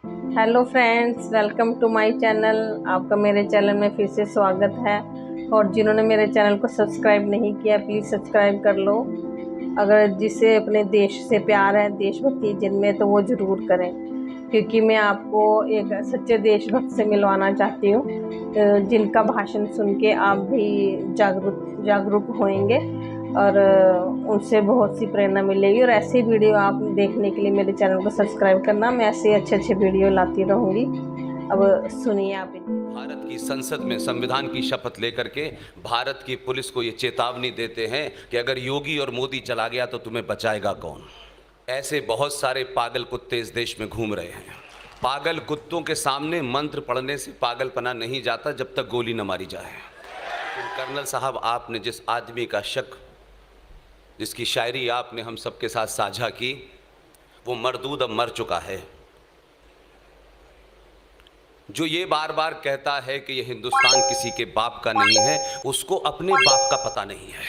Hello friends, welcome to my channel. आपका मेरे channel में फिर से स्वागत है। और जिन्होंने मेरे चैनल को सब्सक्राइब नहीं किया, प्लीज़ सब्सक्राइब कर लो। अगर जिसे अपने देश से प्यार है, देशभक्ति जिनमें, तो वो ज़रूर करें, क्योंकि मैं आपको एक सच्चे देशभक्त से मिलवाना चाहती हूँ, जिनका भाषण सुन के आप भी जागरूक होंगे और उनसे बहुत सी प्रेरणा मिलेगी। और ऐसे वीडियो आप देखने के लिए मेरे चैनल को सब्सक्राइब करना। मैं ऐसे अच्छे अच्छे वीडियो लाती रहूँगी। अब सुनिए आप। भारत की संसद में संविधान की शपथ लेकर के भारत की पुलिस को ये चेतावनी देते हैं कि अगर योगी और मोदी चला गया तो तुम्हें बचाएगा कौन। ऐसे बहुत सारे पागल कुत्ते इस देश में घूम रहे हैं। पागल कुत्तों के सामने मंत्र पढ़ने से पागलपना नहीं जाता जब तक गोली न मारी जाए। कर्नल साहब, आपने जिस आदमी का शक, जिसकी शायरी आपने हम सबके साथ साझा की, वो मरदूद अब मर चुका है। जो ये बार बार कहता है कि ये हिंदुस्तान किसी के बाप का नहीं है, उसको अपने बाप का पता नहीं है।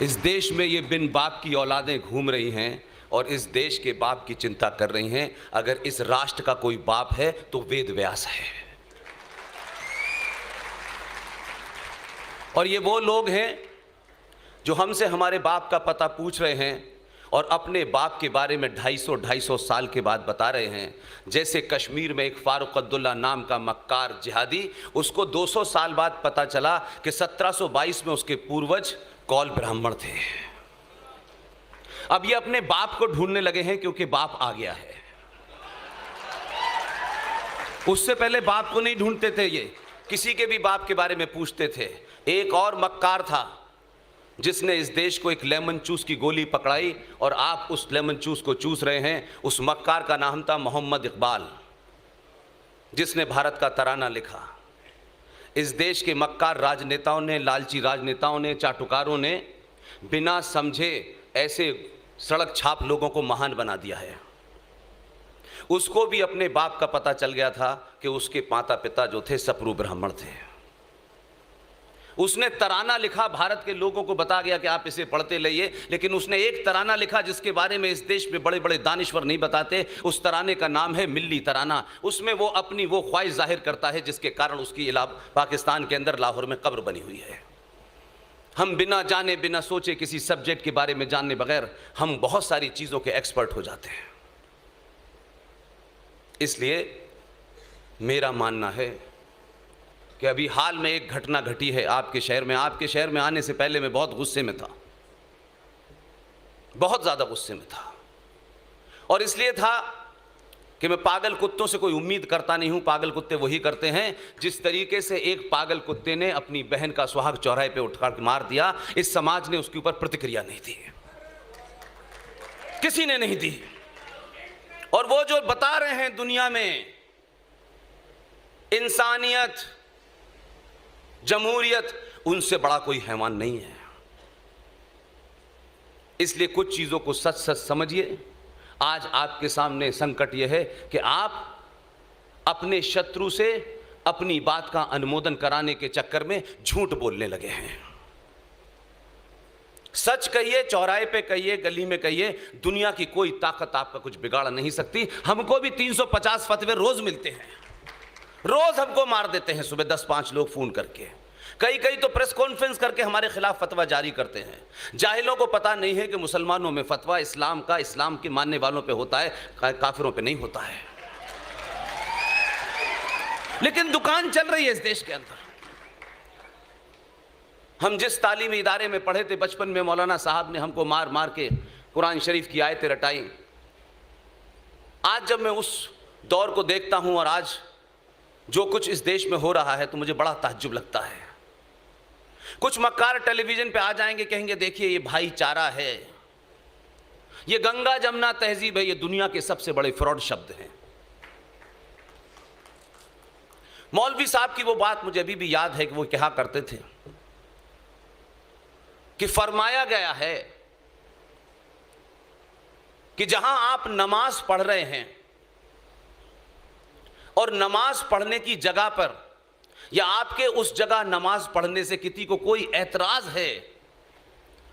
इस देश में ये बिन बाप की औलादें घूम रही हैं और इस देश के बाप की चिंता कर रही हैं। अगर इस राष्ट्र का कोई बाप है तो वेद व्यास है। और ये वो लोग हैं जो हमसे हमारे बाप का पता पूछ रहे हैं और अपने बाप के बारे में 250 साल के बाद बता रहे हैं। जैसे कश्मीर में एक फारूक अब्दुल्ला नाम का मक्कार जिहादी, उसको 200 साल बाद पता चला कि 1722 में उसके पूर्वज कौल ब्राह्मण थे। अब ये अपने बाप को ढूंढने लगे हैं क्योंकि बाप आ गया है। उससे पहले बाप को नहीं ढूंढते थे, ये किसी के भी बाप के बारे में पूछते थे। एक और मक्कार था जिसने इस देश को एक लेमन चूस की गोली पकड़ाई और आप उस लेमन चूस को चूस रहे हैं। उस मक्कार का नाम था मोहम्मद इकबाल, जिसने भारत का तराना लिखा। इस देश के मक्कार राजनेताओं ने, लालची राजनेताओं ने, चाटुकारों ने बिना समझे ऐसे सड़क छाप लोगों को महान बना दिया है। उसको भी अपने बाप का पता चल गया था कि उसके माता पिता जो थे सपरू ब्राह्मण थे। उसने तराना लिखा, भारत के लोगों को बता गया कि आप इसे पढ़ते रहिए। लेकिन उसने एक तराना लिखा जिसके बारे में इस देश में बड़े बड़े दानिश्वर नहीं बताते। उस तराने का नाम है मिल्ली तराना। उसमें वो अपनी वो ख्वाहिश जाहिर करता है जिसके कारण उसकी पाकिस्तान के अंदर लाहौर में कब्र बनी हुई है। हम बिना जाने, बिना सोचे, किसी सब्जेक्ट के बारे में जानने बगैर हम बहुत सारी चीज़ों के एक्सपर्ट हो जाते हैं। इसलिए मेरा मानना है कि अभी हाल में एक घटना घटी है आपके शहर में। आपके शहर में आने से पहले मैं बहुत गुस्से में था, बहुत ज़्यादा गुस्से में था। और इसलिए था कि मैं पागल कुत्तों से कोई उम्मीद करता नहीं हूं। पागल कुत्ते वही करते हैं जिस तरीके से एक पागल कुत्ते ने अपनी बहन का सुहाग चौराहे पे उठकर मार दिया। इस समाज ने उसके ऊपर प्रतिक्रिया नहीं दी, किसी ने नहीं दी। और वो जो बता रहे हैं दुनिया में इंसानियत, जमहूरियत, उनसे बड़ा कोई हैवान नहीं है। इसलिए कुछ चीजों को सच सच समझिए। आज आपके सामने संकट यह है कि आप अपने शत्रु से अपनी बात का अनुमोदन कराने के चक्कर में झूठ बोलने लगे हैं। सच कहिए, चौराहे पे कहिए, गली में कहिए, दुनिया की कोई ताकत आपका कुछ बिगाड़ नहीं सकती। हमको भी 350 फतवे रोज मिलते हैं, रोज हमको मार देते हैं सुबह 10-5 लोग फोन करके। कई तो प्रेस कॉन्फ्रेंस करके हमारे खिलाफ फतवा जारी करते हैं। जाहिलों को पता नहीं है कि मुसलमानों में फतवा इस्लाम का, इस्लाम के मानने वालों पे होता है, काफिरों पे नहीं होता है। लेकिन दुकान चल रही है इस देश के अंदर। हम जिस तालीमी इदारे में पढ़े थे, बचपन में मौलाना साहब ने हमको मार मार के कुरान शरीफ की आयतें रटाई। आज जब मैं उस दौर को देखता हूं और आज जो कुछ इस देश में हो रहा है तो मुझे बड़ा ताज्जुब लगता है। कुछ मक्कार टेलीविजन पे आ जाएंगे, कहेंगे देखिए ये भाईचारा है, ये गंगा जमुना तहजीब है। ये दुनिया के सबसे बड़े फ्रॉड शब्द हैं। मौलवी साहब की वो बात मुझे अभी भी याद है कि वो कहा करते थे कि फरमाया गया है कि जहां आप नमाज पढ़ रहे हैं और नमाज पढ़ने की जगह पर या आपके उस जगह नमाज पढ़ने से किसी को कोई ऐतराज है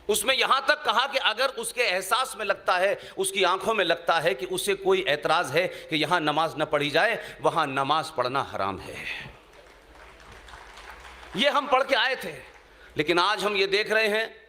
उसमें यहां तक कहा कि अगर उसके एहसास में लगता है, उसकी आंखों में लगता है कि उसे कोई एतराज है कि यहां नमाज न पढ़ी जाए, वहां नमाज पढ़ना हराम है। ये हम पढ़ के आए थे, लेकिन आज हम ये देख रहे हैं